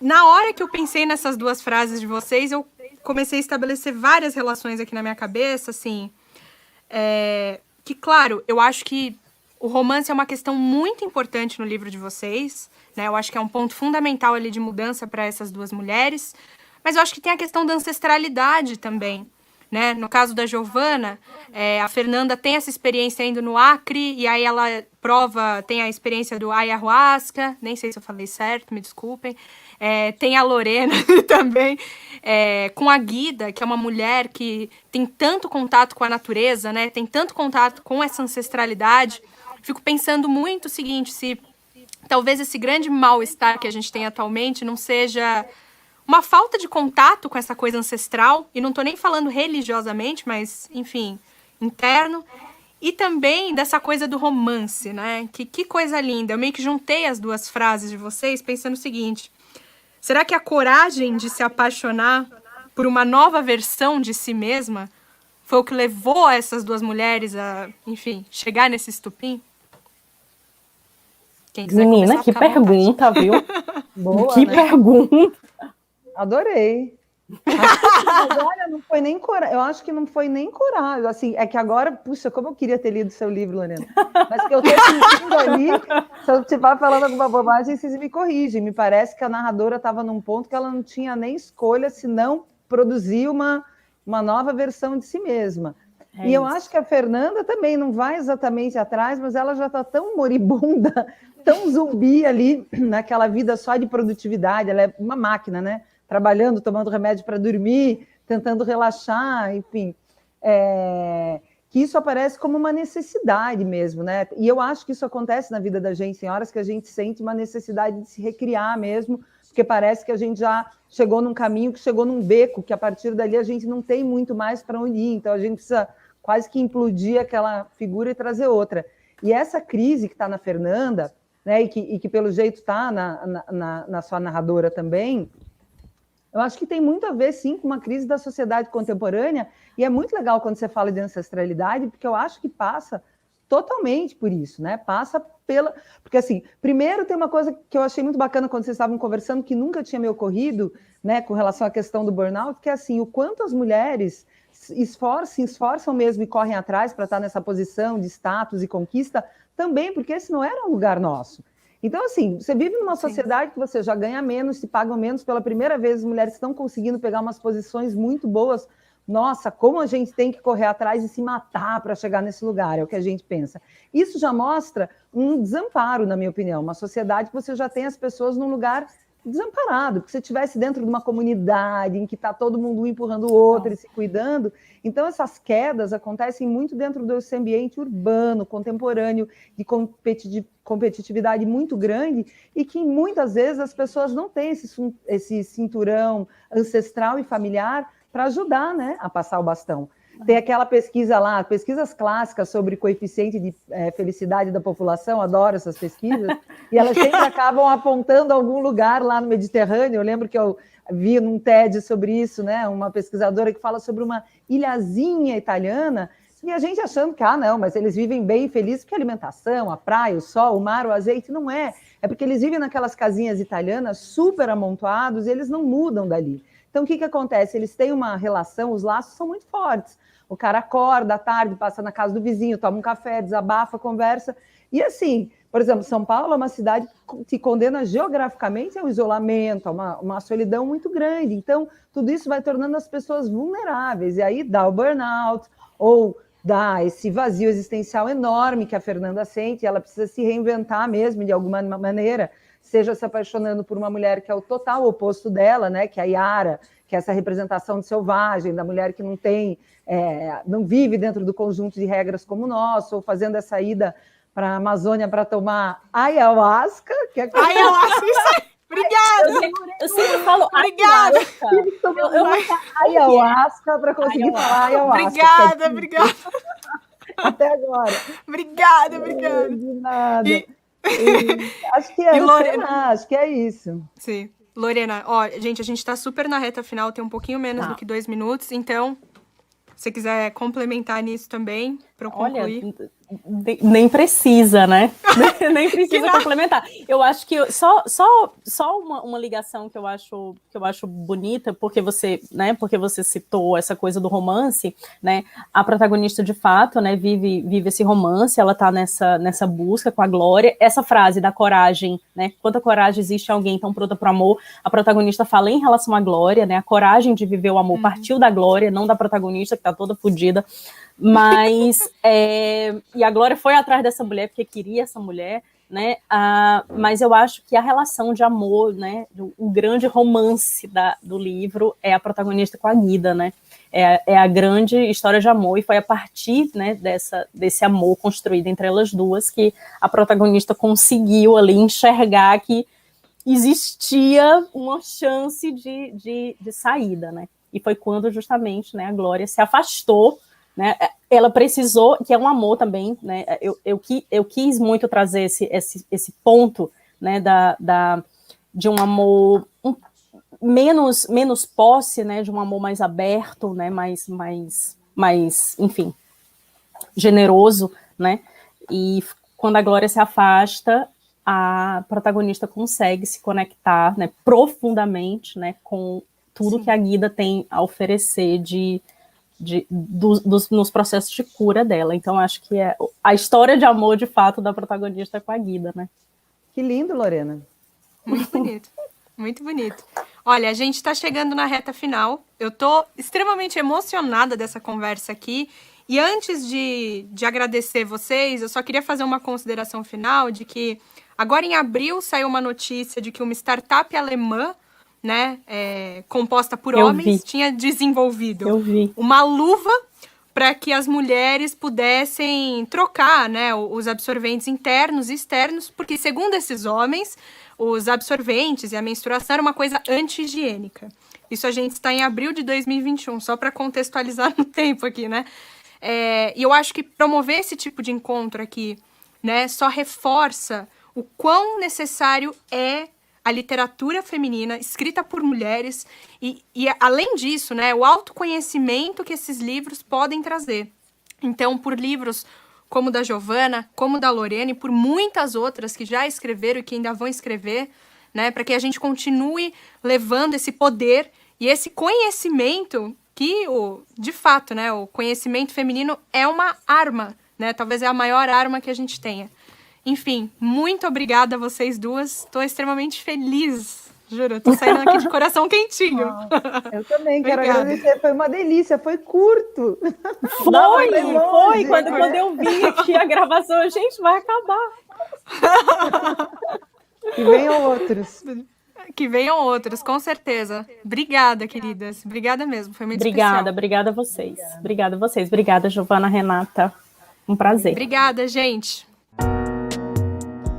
na hora que eu pensei nessas duas frases de vocês, eu comecei a estabelecer várias relações aqui na minha cabeça, assim, que, claro, eu acho que o romance é uma questão muito importante no livro de vocês, né? Eu acho que é um ponto fundamental ali de mudança para essas duas mulheres, mas eu acho que tem a questão da ancestralidade também, né? No caso da Giovana, a Fernanda tem essa experiência indo no Acre, e aí ela tem a experiência do ayahuasca, nem sei se eu falei certo, me desculpem. Tem a Lorena também, com a Guida, que é uma mulher que tem tanto contato com a natureza, né? Tem tanto contato com essa ancestralidade. Fico pensando muito o seguinte, se talvez esse grande mal-estar que a gente tem atualmente não seja uma falta de contato com essa coisa ancestral, e não estou nem falando religiosamente, mas, enfim, interno, e também dessa coisa do romance, né? Que coisa linda. Eu meio que juntei as duas frases de vocês pensando o seguinte: será que a coragem de se apaixonar por uma nova versão de si mesma foi o que levou essas duas mulheres a, enfim, chegar nesse estupim? Quem quiser Menina, começar, que fica à vontade. pergunta, viu? Boa, Que né? pergunta. Adorei. Mas olha, não foi nem coragem. Eu acho que não foi nem coragem. Assim, é que agora, puxa, como eu queria ter lido seu livro, Lorena. Mas que eu estou sentindo ali, se eu estiver falando alguma bobagem, vocês me corrigem. Me parece que a narradora estava num ponto que ela não tinha nem escolha senão produzir uma nova versão de si mesma. E eu acho que a Fernanda também não vai exatamente atrás, mas ela já está tão moribunda, tão zumbi ali, naquela vida só de produtividade. Ela é uma máquina, né? Trabalhando, tomando remédio para dormir, tentando relaxar, enfim. Que isso aparece como uma necessidade mesmo, né? E eu acho que isso acontece na vida da gente, tem horas que a gente sente uma necessidade de se recriar mesmo, porque parece que a gente já chegou num caminho, que chegou num beco, que a partir dali a gente não tem muito mais para onde ir, então a gente precisa quase que implodir aquela figura e trazer outra. E essa crise que está na Fernanda, né, e que pelo jeito está na sua narradora também, eu acho que tem muito a ver, sim, com uma crise da sociedade contemporânea, e é muito legal quando você fala de ancestralidade, porque eu acho que passa totalmente por isso, né? Passa pela... Porque, assim, primeiro tem uma coisa que eu achei muito bacana quando vocês estavam conversando, que nunca tinha me ocorrido, né, com relação à questão do burnout, que é, assim, o quanto as mulheres se esforçam mesmo e correm atrás para estar nessa posição de status e conquista, também porque esse não era um lugar nosso. Então, assim, você vive numa sociedade que você já ganha menos, se pagam menos. Pela primeira vez, as mulheres estão conseguindo pegar umas posições muito boas. Nossa, como a gente tem que correr atrás e se matar para chegar nesse lugar, é o que a gente pensa. Isso já mostra um desamparo, na minha opinião. Uma sociedade que você já tem as pessoas num lugar desamparado, porque se estivesse dentro de uma comunidade em que está todo mundo um empurrando o outro e se cuidando, então essas quedas acontecem muito dentro desse ambiente urbano, contemporâneo, de competitividade muito grande, e que muitas vezes as pessoas não têm esse cinturão ancestral e familiar para ajudar, né, a passar o bastão. Tem aquela pesquisa lá, pesquisas clássicas sobre coeficiente de felicidade da população, adoro essas pesquisas, e elas sempre acabam apontando algum lugar lá no Mediterrâneo. Eu lembro que eu vi num TED sobre isso, né, uma pesquisadora que fala sobre uma ilhazinha italiana, e a gente achando que, não, mas eles vivem bem e felizes porque a alimentação, a praia, o sol, o mar, o azeite, não é. É porque eles vivem naquelas casinhas italianas super amontoados e eles não mudam dali. Então, o que acontece? Eles têm uma relação, os laços são muito fortes. O cara acorda à tarde, passa na casa do vizinho, toma um café, desabafa, conversa. E assim, por exemplo, São Paulo é uma cidade que se condena geograficamente ao isolamento, a uma solidão muito grande. Então, tudo isso vai tornando as pessoas vulneráveis. E aí dá o burnout, ou dá esse vazio existencial enorme que a Fernanda sente. Ela precisa se reinventar mesmo, de alguma maneira, seja se apaixonando por uma mulher que é o total oposto dela, né, que é a Yara, que é essa representação de selvagem, da mulher que não tem, não vive dentro do conjunto de regras como o nosso, ou fazendo essa ida para a Amazônia para tomar ayahuasca, que é coisa... Ayahuasca, isso aí. Obrigada! Eu sempre falo obrigada! Eu não ayahuasca para conseguir falar ayahuasca. Obrigada. Até agora. Obrigada. De nada. Acho que é, Lorena? acho que é isso. Sim. Lorena, ó, gente, a gente tá super na reta final, tem um pouquinho menos do que 2 minutos, então, se você quiser complementar nisso também, para eu concluir. Olha, nem precisa, né? Nem precisa complementar. Eu acho que só uma ligação que eu acho bonita, porque você citou essa coisa do romance, né? A protagonista, de fato, né, vive esse romance, ela tá nessa busca com a Glória. Essa frase da coragem, né? Quanta coragem existe em alguém tão pronta pro amor? A protagonista fala em relação à Glória, né? A coragem de viver o amor partiu da Glória, não da protagonista, que tá toda fodida. Mas, e a Glória foi atrás dessa mulher porque queria essa mulher, né? Mas eu acho que a relação de amor, né? O grande romance do livro é a protagonista com a Guida, né? É a grande história de amor, e foi a partir, né, desse amor construído entre elas duas que a protagonista conseguiu ali enxergar que existia uma chance de saída, né? E foi quando justamente, né, a Glória se afastou, né? Ela precisou, que é um amor também, né? Eu quis muito trazer esse ponto, né, de um amor menos posse, né, de um amor mais aberto, né, mais, enfim, generoso, né? E quando a Glória se afasta, a protagonista consegue se conectar, né, profundamente, né, com tudo que a Guida tem a oferecer nos processos de cura dela. Então, acho que é a história de amor, de fato, da protagonista com a Guida, né? Que lindo, Lorena. Muito bonito, muito bonito. Olha, a gente está chegando na reta final. Eu tô extremamente emocionada dessa conversa aqui. E antes de agradecer vocês, eu só queria fazer uma consideração final de que agora em abril saiu uma notícia de que uma startup alemã, né, composta por homens, tinha desenvolvido uma luva para que as mulheres pudessem trocar, né, os absorventes internos e externos, porque, segundo esses homens, os absorventes e a menstruação era uma coisa anti-higiênica. Isso a gente está em abril de 2021, só para contextualizar no tempo aqui, né? E eu acho que promover esse tipo de encontro aqui, né, só reforça o quão necessário é a literatura feminina escrita por mulheres e além disso, né, o autoconhecimento que esses livros podem trazer. Então, por livros como o da Giovana, como o da Lorena e por muitas outras que já escreveram e que ainda vão escrever, né, para que a gente continue levando esse poder e esse conhecimento que, de fato, né, o conhecimento feminino é uma arma, né, talvez é a maior arma que a gente tenha. Enfim, muito obrigada a vocês duas. Estou extremamente feliz. Juro, tô saindo aqui de coração quentinho. Eu também quero agradecer. Foi uma delícia, foi curto. Foi. Quando eu vi aqui a gravação, a gente vai acabar. Que venham outros. Que venham outros, com certeza. Obrigada, queridas. Obrigada mesmo, foi muito especial. Obrigada a vocês. Obrigada a vocês. Obrigada, Giovana, Renata. Um prazer. Obrigada, gente.